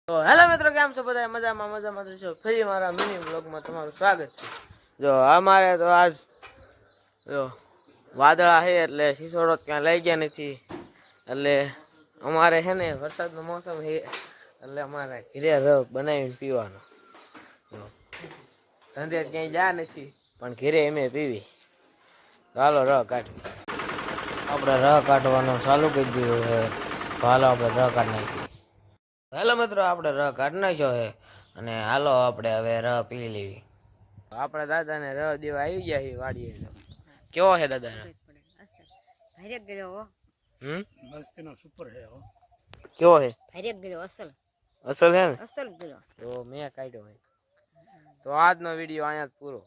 તો હેલો મિત્રો, કેમ છો બધા? મજામાં છો? ફરી મારા મિની બ્લોગમાં તમારું સ્વાગત છે. જો અમારે તો આજ જો વાદળા છે એટલે સિસોડો ક્યાં લઈ ગયા નથી, એટલે અમારે છે ને વરસાદનો મોસમ છે એટલે અમારે ઘીરે બનાવીને પીવાનો. ધંધે ક્યાંય જા નથી પણ ઘીરે એમે પીવી. ચાલો કાઢી આપણે કાઢવાનું ચાલુ કરી દીધું છે. હાલો આપણે કાઢી નાખીએ. હેલો મિત્રો, આપણે કાઢી નાખ્યો છે અને હાલો આપણે હવે પી લેવી. આપણા દાદાને દેવા આવી ગયા છે વાડીએ. કેવો છે દાદા? કેવો છે? અસલ છે ને? તો મેં કાઢ્યો હોય. તો આજનો વિડીયો અહીંયા જ પૂરો.